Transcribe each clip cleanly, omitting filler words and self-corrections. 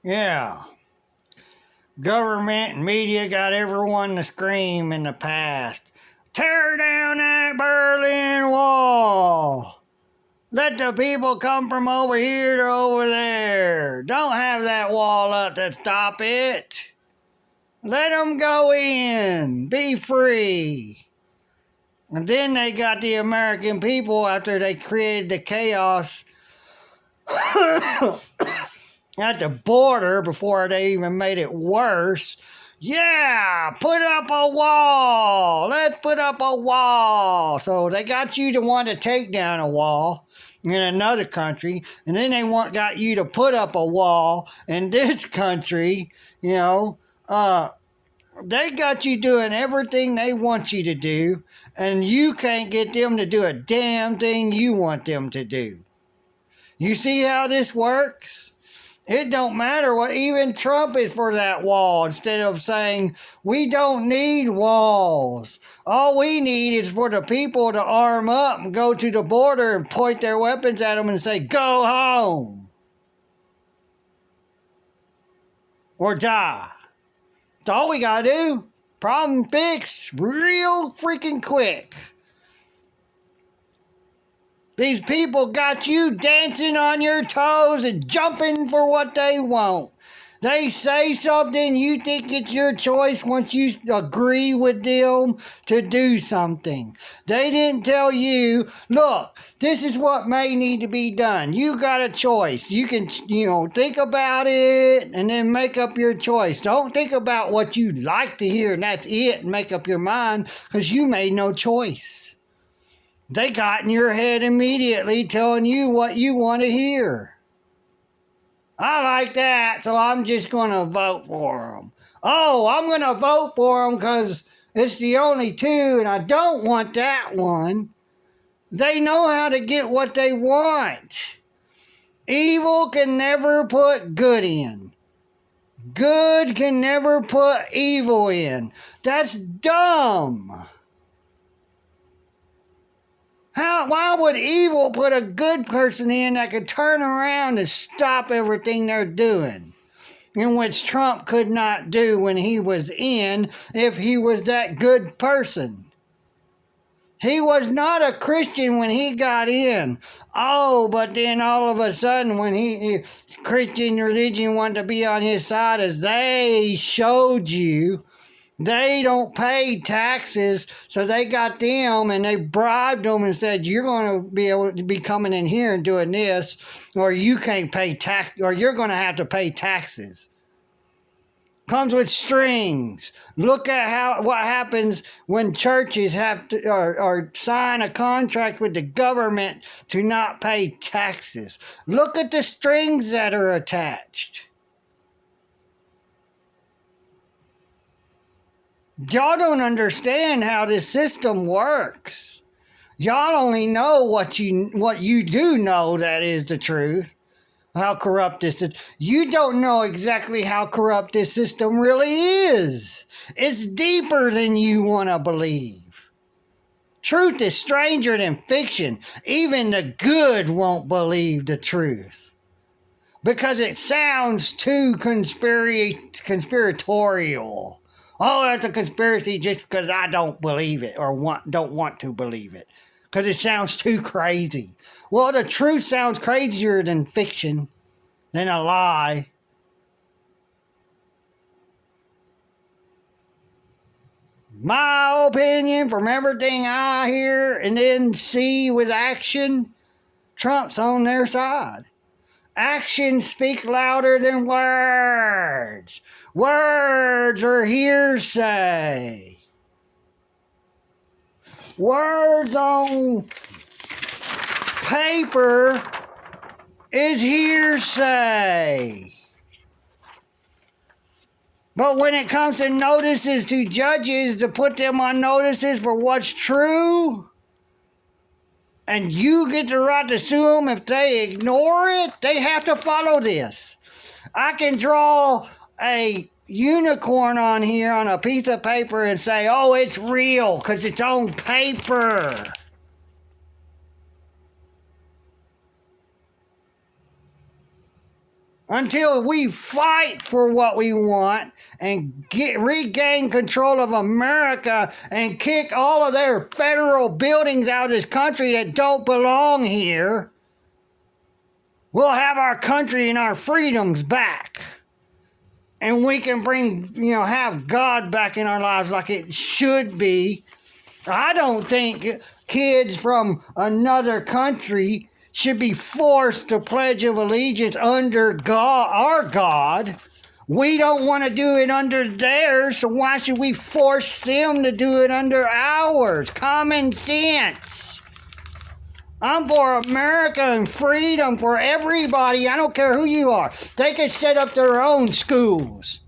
Yeah. Government and media got everyone to scream in the past. Tear down that Berlin Wall. Let the people come from over here to over there. Don't have that wall up to stop it. Let them go in. Be free. And then they got the American people after they created the chaos at the border before they even made it worse. Yeah, put up a wall. Let's put up a wall. So they got you to want to take down a wall in another country, and then they got you to put up a wall in this country. They got you doing everything they want you to do, and you can't get them to do a damn thing you want them to do. You see how this works? It don't matter what, even Trump is for that wall instead of saying, we don't need walls. All we need is for the people to arm up and go to the border and point their weapons at them and say, go home. Or die. That's all we gotta do. Problem fixed real freaking quick. These people got you dancing on your toes and jumping for what they want. They say something, you think it's your choice once you agree with them to do something. They didn't tell you, look, this is what may need to be done. You got a choice. You can, think about it and then make up your choice. Don't think about what you like to hear and that's it and make up your mind because you made no choice. They got in your head immediately telling you what you want to hear. I like that, so I'm just going to vote for them. Oh, I'm going to vote for them because it's the only two and I don't want that one. They know how to get what they want. Evil can never put good in. Good can never put evil in. That's dumb. Why would evil put a good person in that could turn around and stop everything they're doing? In which Trump could not do when he was in if he was that good person. He was not a Christian when he got in. Oh, but then all of a sudden when Christian religion wanted to be on his side, as they showed you, they don't pay taxes, so they got them and they bribed them and said, you're going to be able to be coming in here and doing this, or you can't pay tax, or you're going to have to pay taxes. Comes with strings. Look at what happens when churches have to or sign a contract with the government to not pay taxes. Look at the strings that are attached. Y'all don't understand how this system works. Y'all only know what you do know that is the truth. How corrupt this is. You don't know exactly how corrupt this system really is. It's deeper than you want to believe. Truth is stranger than fiction. Even the good won't believe the truth. Because it sounds too conspiratorial. Oh, that's a conspiracy just because I don't believe it or don't want to believe it. Because it sounds too crazy. Well, the truth sounds crazier than fiction, than a lie. My opinion, from everything I hear and then see with action, Trump's on their side. Actions speak louder than words. Words are hearsay. Words on paper is hearsay. But when it comes to notices to judges to put them on notices for what's true, and you get the right to sue them if they ignore it, they have to follow this. I can draw a unicorn on here on a piece of paper and say, oh, it's real because it's on paper. until we fight for what we want and regain control of America and kick all of their federal buildings out of this country that don't belong here, we'll have our country and our freedoms back. And we can have God back in our lives like it should be. I don't think kids from another country should be forced to pledge of allegiance under God, our God. We don't want to do it under theirs, so why should we force them to do it under ours? Common sense. I'm for America and freedom for everybody. I don't care who you are. They can set up their own schools.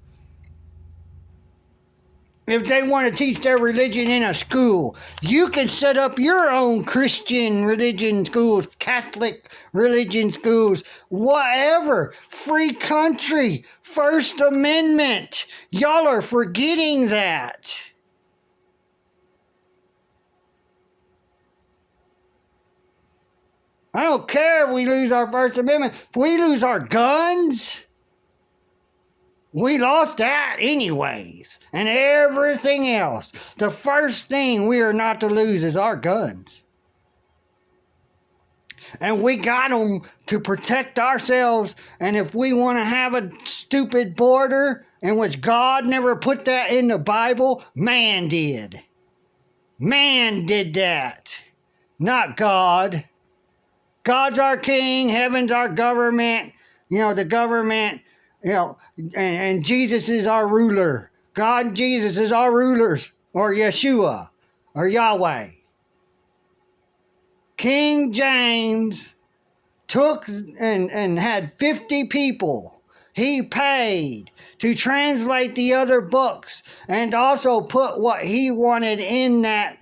If they want to teach their religion in a school, you can set up your own Christian religion schools, Catholic religion schools, whatever. Free country, First Amendment. Y'all are forgetting that. I don't care if we lose our First Amendment. If we lose our guns, we lost that anyways. And everything else. The first thing we are not to lose is our guns. And we got them to protect ourselves. And if we want to have a stupid border, in which God never put that in the Bible, man did. Man did that. Not God. God's our king. Heaven's our government. The government, and Jesus is our ruler. God and Jesus is our rulers, or Yeshua, or Yahweh. King James took and had 50 people he paid to translate the other books and also put what he wanted in that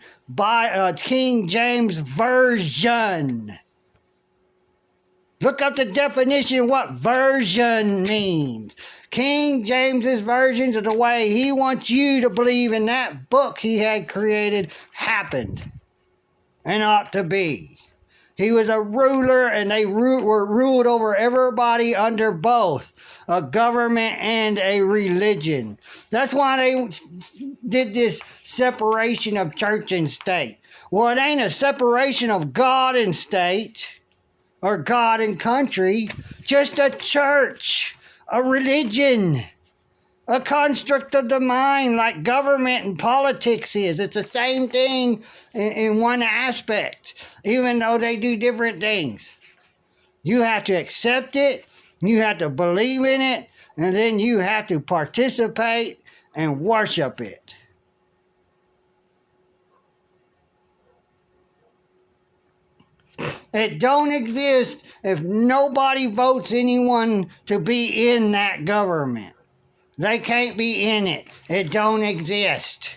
King James version. Look up the definition of what version means. King James's versions of the way he wants you to believe in that book he had created happened and ought to be. He was a ruler, and they were ruled over everybody under both a government and a religion. That's why they did this separation of church and state. Well, it ain't a separation of God and state or God and country, just a church. A religion, a construct of the mind like government and politics is. It's the same thing in one aspect, even though they do different things. You have to accept it, you have to believe in it, and then you have to participate and worship it. It don't exist if nobody votes anyone to be in that government. They can't be in it. It don't exist.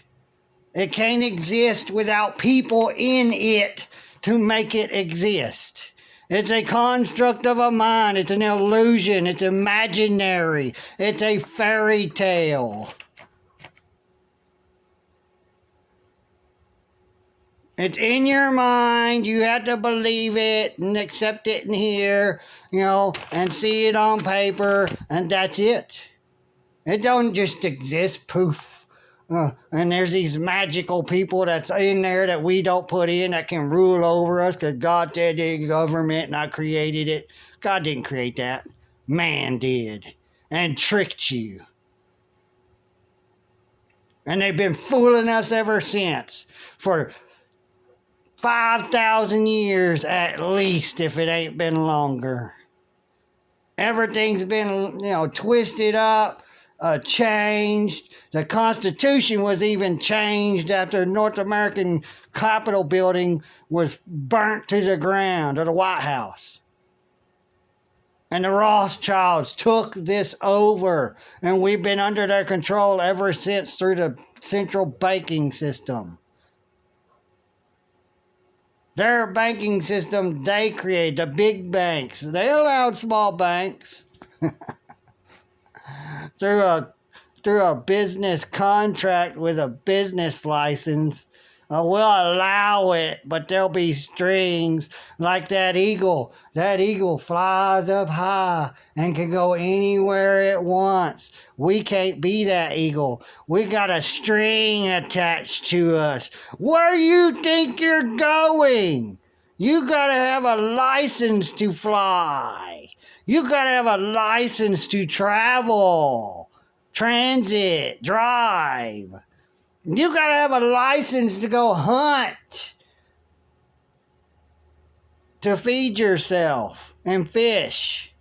It can't exist without people in it to make it exist. It's a construct of a mind. It's an illusion. It's imaginary. It's a fairy tale. It's in your mind. You have to believe it and accept it in here, and see it on paper, and that's it. It don't just exist, poof. And there's these magical people that's in there that we don't put in that can rule over us because God did the government and I created it. God didn't create that. Man did. And tricked you. And they've been fooling us ever since. For 5,000 years at least, if it ain't been longer. Everything's been, twisted up, changed. The Constitution was even changed after North American Capitol building was burnt to the ground, or the White House. And the Rothschilds took this over, and we've been under their control ever since through the central banking system. Their banking system they created, the big banks. They allowed small banks through a business contract with a business license We'll allow it, but there'll be strings like that eagle. That eagle flies up high and can go anywhere it wants. We can't be that eagle. We got a string attached to us. Where you think you're going? You gotta have a license to fly. You gotta have a license to travel, transit, drive. You gotta have a license to go hunt, to feed yourself and fish.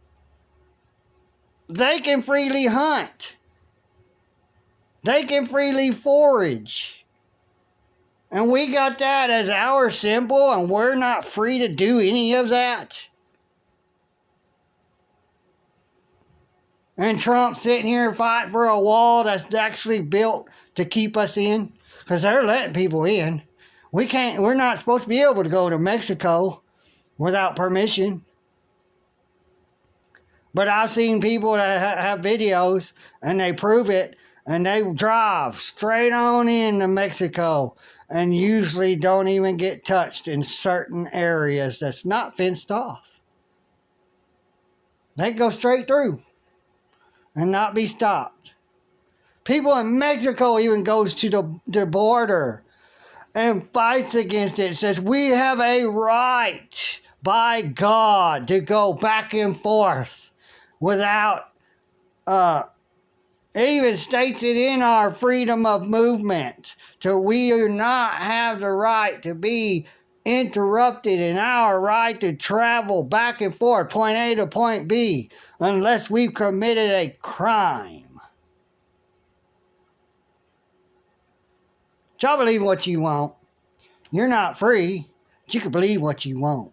They can freely hunt. They can freely forage. And we got that as our symbol, and we're not free to do any of that. And Trump's sitting here fighting for a wall that's actually built to keep us in, because they're letting people in. We're not supposed to be able to go to Mexico without permission. But I've seen people that have videos and they prove it, and they drive straight on into Mexico and usually don't even get touched in certain areas that's not fenced off. They go straight through and not be stopped. People in Mexico even goes to the border and fights against it. Says we have a right by God to go back and forth without, even states it in our freedom of movement. So we do not have the right to be interrupted in our right to travel back and forth, point A to point B, unless we've committed a crime. Y'all believe what you want. You're not free, but you can believe what you want.